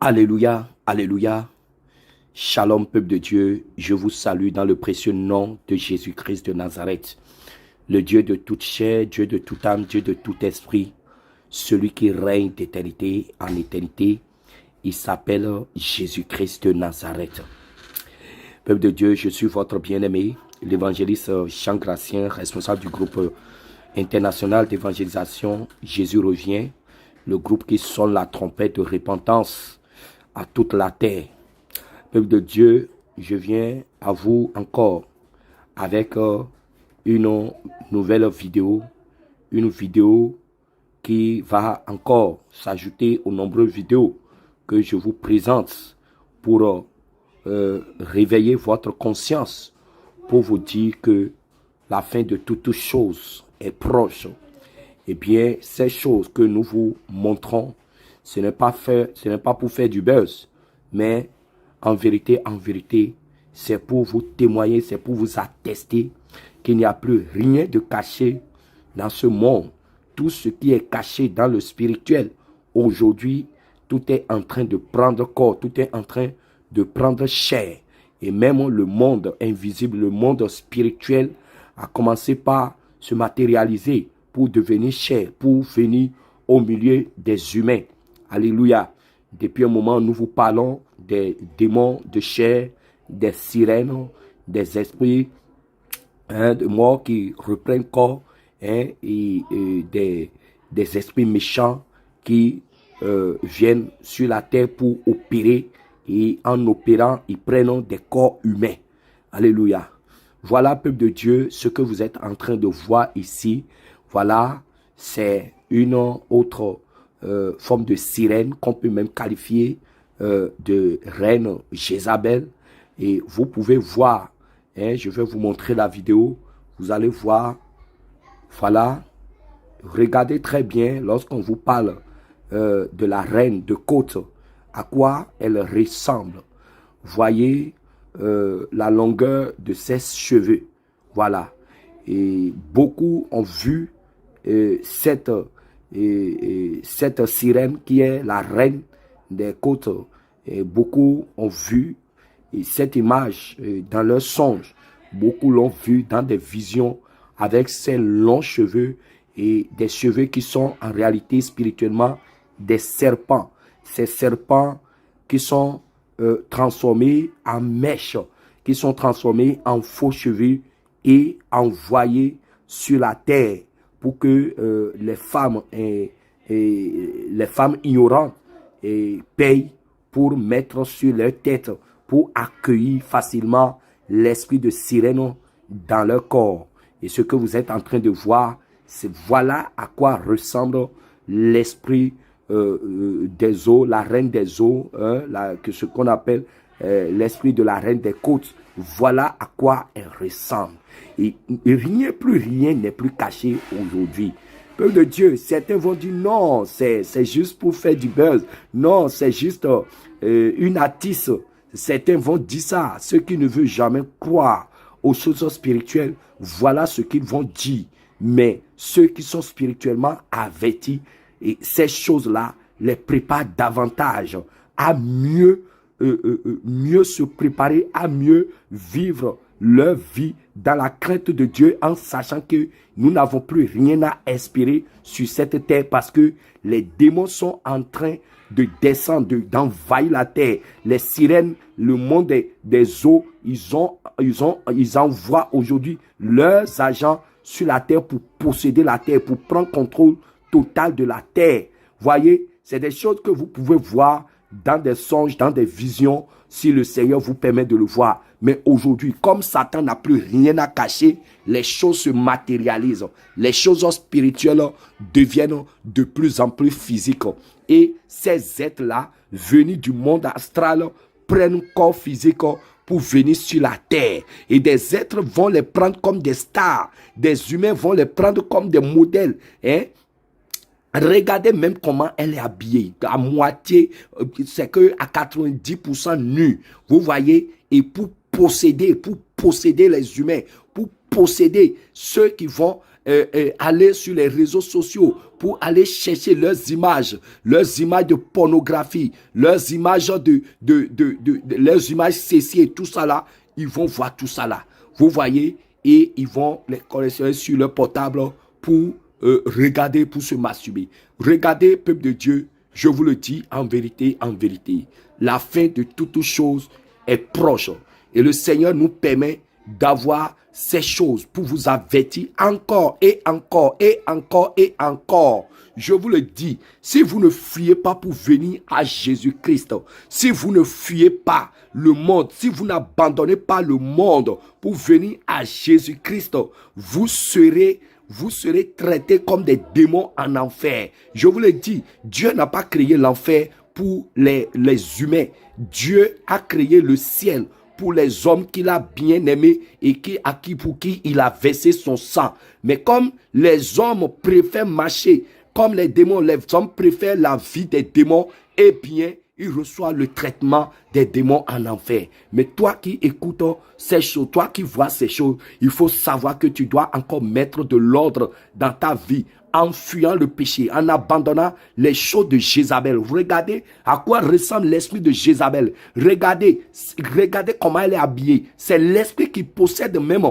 Alléluia, alléluia. Shalom, peuple de Dieu. Je vous salue dans le précieux nom de Jésus-Christ de Nazareth. Le Dieu de toute chair, Dieu de toute âme, Dieu de tout esprit. Celui qui règne d'éternité en éternité. Il s'appelle Jésus-Christ de Nazareth. Peuple de Dieu, je suis votre bien-aimé, l'évangéliste Jean Gracien, responsable du groupe international d'évangélisation Jésus revient. Le groupe qui sonne la trompette de repentance à toute la terre. Peuple de Dieu, je viens à vous encore avec une nouvelle vidéo, une vidéo qui va encore s'ajouter aux nombreuses vidéos que je vous présente pour réveiller votre conscience, pour vous dire que la fin de toutes choses est proche. Eh bien, ces choses que nous vous montrons, ce n'est pas pour faire du buzz, mais en vérité, c'est pour vous témoigner, c'est pour vous attester qu'il n'y a plus rien de caché dans ce monde. Tout ce qui est caché dans le spirituel, aujourd'hui, tout est en train de prendre corps, tout est en train de prendre chair. Et même le monde invisible, le monde spirituel a commencé par se matérialiser pour devenir chair, pour venir au milieu des humains. Alléluia. Depuis un moment, nous vous parlons des démons de chair, des sirènes, des esprits de mort qui reprennent corps, et des esprits méchants qui viennent sur la terre pour opérer, et en opérant, ils prennent des corps humains. Alléluia. Voilà, peuple de Dieu, ce que vous êtes en train de voir ici. Voilà, c'est une autre forme de sirène qu'on peut même qualifier de reine Jézabel. Et vous pouvez voir, je vais vous montrer la vidéo, vous allez voir, voilà, regardez très bien lorsqu'on vous parle de la reine de côte, à quoi elle ressemble. Voyez la longueur de ses cheveux, voilà. Et beaucoup ont vu cette sirène qui est la reine des côtes. Et beaucoup ont vu cette image dans leurs songes. Beaucoup l'ont vu dans des visions avec ses longs cheveux et des cheveux qui sont en réalité spirituellement des serpents. Ces serpents qui sont transformés en mèches, qui sont transformés en faux cheveux et envoyés sur la terre pour que les femmes ignorantes payent pour mettre sur leur tête, pour accueillir facilement l'esprit de sirène dans leur corps. Et ce que vous êtes en train de voir, c'est voilà à quoi ressemble l'esprit des eaux, la reine des eaux, ce qu'on appelle l'esprit de la reine des côtes. Voilà à quoi elle ressemble. Et rien n'est plus caché aujourd'hui. Peuple de Dieu, certains vont dire non, c'est juste pour faire du buzz. Non, c'est juste une artiste. Certains vont dire ça. Ceux qui ne veulent jamais croire aux choses spirituelles, voilà ce qu'ils vont dire. Mais ceux qui sont spirituellement avertis, et ces choses-là les préparent davantage à mieux se préparer, à mieux vivre leur vie dans la crainte de Dieu, en sachant que nous n'avons plus rien à espérer sur cette terre parce que les démons sont en train de descendre, d'envahir la terre. Les sirènes, le monde des eaux, ils envoient aujourd'hui leurs agents sur la terre pour posséder la terre, pour prendre contrôle total de la terre. Voyez, c'est des choses que vous pouvez voir dans des songes, dans des visions, si le Seigneur vous permet de le voir. Mais aujourd'hui, comme Satan n'a plus rien à cacher, les choses se matérialisent. Les choses spirituelles deviennent de plus en plus physiques. Et ces êtres-là, venus du monde astral, prennent corps physique pour venir sur la terre. Et des êtres vont les prendre comme des stars. Des humains vont les prendre comme des modèles. Regardez même comment elle est habillée, à moitié, c'est que à 90% nue. Vous voyez, et pour posséder les humains, pour posséder ceux qui vont aller sur les réseaux sociaux pour aller chercher leurs images de pornographie, leurs images leurs images sexuelles, tout ça là, ils vont voir tout ça là. Vous voyez, et ils vont les collectionner sur leur portable pour regarder, pour se masturber. Regardez, peuple de Dieu, je vous le dis en vérité, la fin de toutes choses est proche. Et le Seigneur nous permet d'avoir ces choses pour vous avertir encore et encore et encore et encore. Je vous le dis, si vous ne fuyez pas pour venir à Jésus-Christ, si vous ne fuyez pas le monde, si vous n'abandonnez pas le monde pour venir à Jésus-Christ, vous serez traités comme des démons en enfer. Je vous le dis, Dieu n'a pas créé l'enfer pour les humains. Dieu a créé le ciel pour les hommes qu'il a bien aimés et pour qui il a versé son sang. Mais comme les hommes préfèrent marcher comme les démons, les hommes préfèrent la vie des démons, eh bien, ils reçoivent le traitement des démons en enfer. Mais toi qui écoutes ces choses, toi qui vois ces choses, il faut savoir que tu dois encore mettre de l'ordre dans ta vie en fuyant le péché, en abandonnant les choses de Jézabel. Regardez à quoi ressemble l'esprit de Jézabel. Regardez comment elle est habillée. C'est l'esprit qui possède même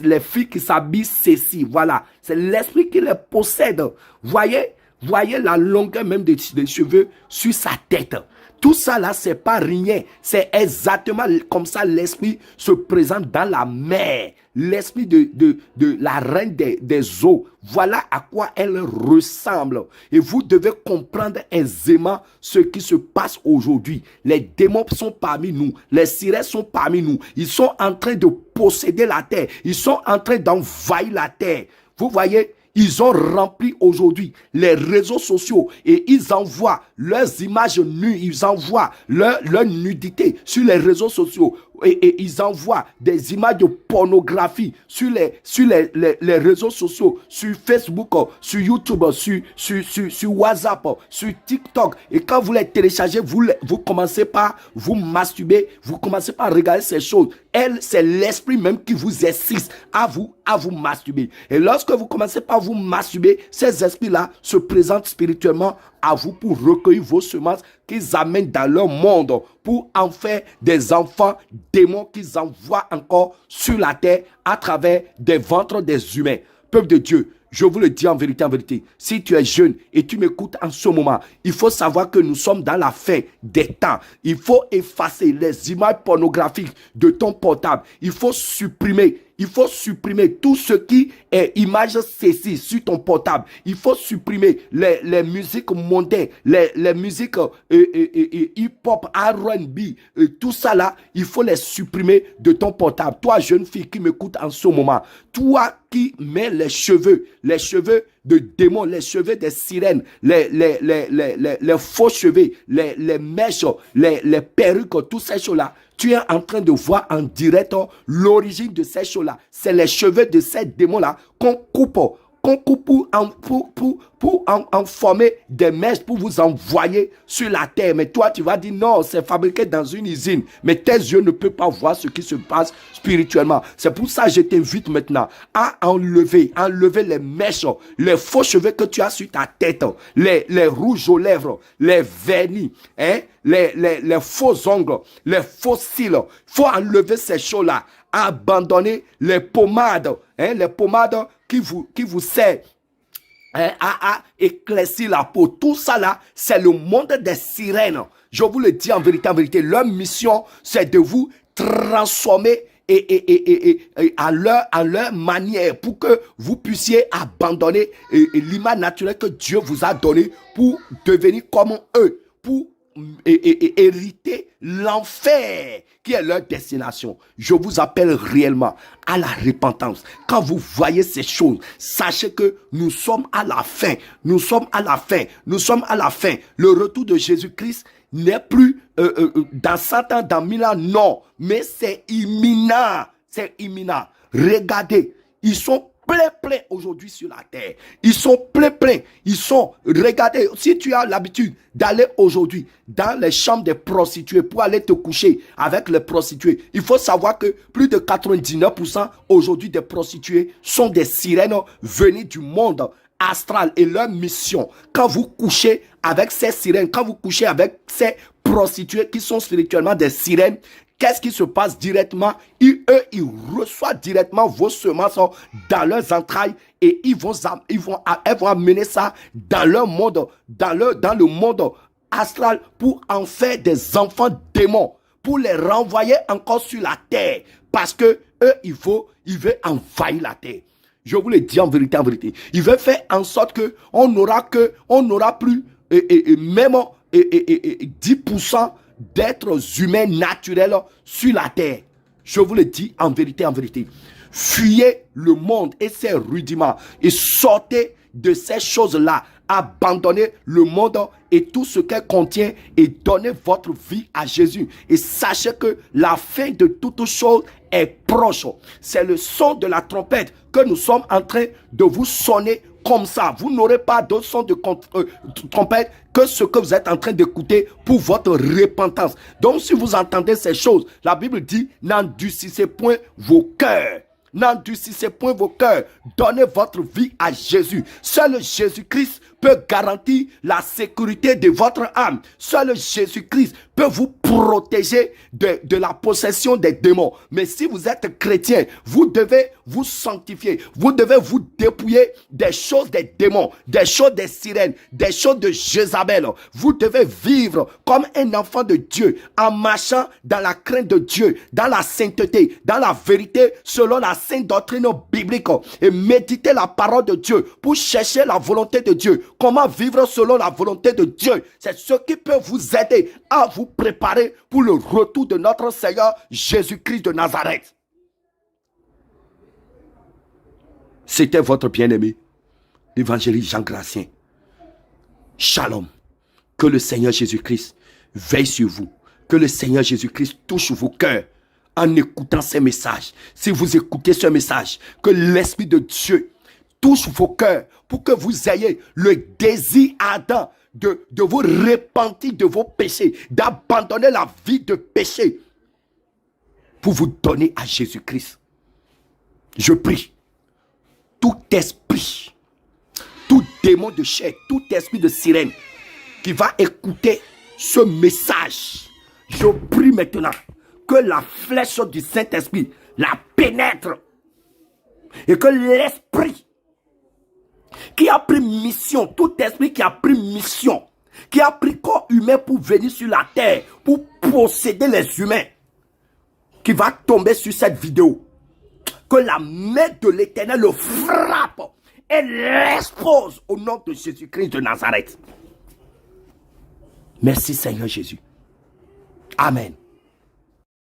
les filles qui s'habillent ceci. Voilà, c'est l'esprit qui les possède. Voyez la longueur même des cheveux sur sa tête. Tout ça là, c'est pas rien. C'est exactement comme ça l'esprit se présente dans la mer. L'esprit de la reine des eaux. Voilà à quoi elle ressemble. Et vous devez comprendre aisément ce qui se passe aujourd'hui. Les démons sont parmi nous. Les sirènes sont parmi nous. Ils sont en train de posséder la terre. Ils sont en train d'envahir la terre. Vous voyez? Ils ont rempli aujourd'hui les réseaux sociaux et ils envoient leurs images nues, ils envoient leur nudité sur les réseaux sociaux et ils envoient des images de pornographie sur les réseaux sociaux, sur Facebook, sur YouTube, sur WhatsApp, sur TikTok. Et quand vous les téléchargez, vous commencez par vous masturber, vous commencez par regarder ces choses. C'est l'esprit même qui vous excite à vous masturber. Et lorsque vous commencez par vous masturber, ces esprits-là se présentent spirituellement à vous pour recueillir vos semences qu'ils amènent dans leur monde pour en faire des enfants démons qu'ils envoient encore sur la terre à travers des ventres des humains. Peuple de Dieu, je vous le dis en vérité, si tu es jeune et tu m'écoutes en ce moment, il faut savoir que nous sommes dans la fin des temps. Il faut effacer les images pornographiques de ton portable. Il faut supprimer tout ce qui est image sexy sur ton portable. Il faut supprimer les musiques mondaines, les musiques hip-hop, R&B, tout ça là, il faut les supprimer de ton portable. Toi, jeune fille qui m'écoute en ce moment, toi qui mets les cheveux de démons, les cheveux des sirènes, les faux cheveux, les mèches, les perruques, toutes ces choses-là, tu es en train de voir en direct l'origine de ces choses-là. C'est les cheveux de ces démons-là qu'on coupe pour en former des mèches pour vous envoyer sur la terre. Mais toi, tu vas dire non, c'est fabriqué dans une usine. Mais tes yeux ne peuvent pas voir ce qui se passe spirituellement. C'est pour ça que je t'invite maintenant à enlever les mèches, les faux cheveux que tu as sur ta tête, les rouges aux lèvres, les vernis, les faux ongles, les faux cils. Il faut enlever ces choses-là. Abandonner les pommades, les pommades qui vous servent à éclaircir la peau. Tout ça là, c'est le monde des sirènes. Je vous le dis en vérité, leur mission, c'est de vous transformer et à leur manière pour que vous puissiez abandonner l'image naturelle que Dieu vous a donnée pour devenir comme eux, pour hériter l'enfer qui est leur destination. Je vous appelle réellement à la repentance. Quand vous voyez ces choses, sachez que nous sommes à la fin. Nous sommes à la fin. Le retour de Jésus-Christ n'est plus dans 100 ans, dans 1000 ans, non. Mais c'est imminent. Regardez, ils sont plein aujourd'hui sur la terre. Ils sont plein. Ils sont, regardez, si tu as l'habitude d'aller aujourd'hui dans les chambres des prostituées pour aller te coucher avec les prostituées, il faut savoir que plus de 99% aujourd'hui des prostituées sont des sirènes venues du monde astral. Et leur mission, quand vous couchez avec ces sirènes, quand vous couchez avec ces prostituées qui sont spirituellement des sirènes, qu'est-ce qui se passe directement? Ils reçoivent directement vos semences dans leurs entrailles et elles vont amener ça dans leur monde, dans le monde astral pour en faire des enfants démons, pour les renvoyer encore sur la terre parce que eux, ils veulent envahir la terre. Je vous le dis en vérité. Il veut faire en sorte que on n'aura plus même 10% d'êtres humains naturels sur la terre. Je vous le dis en vérité. Fuyez le monde et ses rudiments et sortez de ces choses-là. Abandonnez le monde et tout ce qu'elle contient et donnez votre vie à Jésus. Et sachez que la fin de toutes choses est proche. C'est le son de la trompette que nous sommes en train de vous sonner comme ça. Vous n'aurez pas d'autre son de trompette que ce que vous êtes en train d'écouter pour votre repentance. Donc si vous entendez ces choses, la Bible dit, n'endurcissez point vos cœurs. N'endurcissez point vos cœurs. Donnez votre vie à Jésus. Seul Jésus-Christ peut garantir la sécurité de votre âme. Seul Jésus-Christ peut vous protéger de la possession des démons. Mais si vous êtes chrétien, vous devez vous sanctifier. Vous devez vous dépouiller des choses des démons, des choses des sirènes, des choses de Jézabel. Vous devez vivre comme un enfant de Dieu en marchant dans la crainte de Dieu, dans la sainteté, dans la vérité, selon la sainte doctrine biblique, et méditer la parole de Dieu pour chercher la volonté de Dieu. Comment vivre selon la volonté de Dieu? C'est ce qui peut vous aider à vous préparer pour le retour de notre Seigneur Jésus-Christ de Nazareth. C'était votre bien-aimé, l'évangéliste Jean Gracien. Shalom. Que le Seigneur Jésus-Christ veille sur vous. Que le Seigneur Jésus-Christ touche vos cœurs en écoutant ces messages. Si vous écoutez ce message, que l'Esprit de Dieu touche vos cœurs pour que vous ayez le désir ardent de vous repentir de vos péchés, d'abandonner la vie de péché pour vous donner à Jésus-Christ. Je prie, tout esprit, tout démon de chair, tout esprit de sirène qui va écouter ce message, je prie maintenant que la flèche du Saint-Esprit la pénètre et que l'esprit qui a pris mission, tout esprit qui a pris mission, qui a pris corps humain pour venir sur la terre, pour posséder les humains, qui va tomber sur cette vidéo, que la main de l'Éternel le frappe et l'expose au nom de Jésus-Christ de Nazareth. Merci Seigneur Jésus. Amen.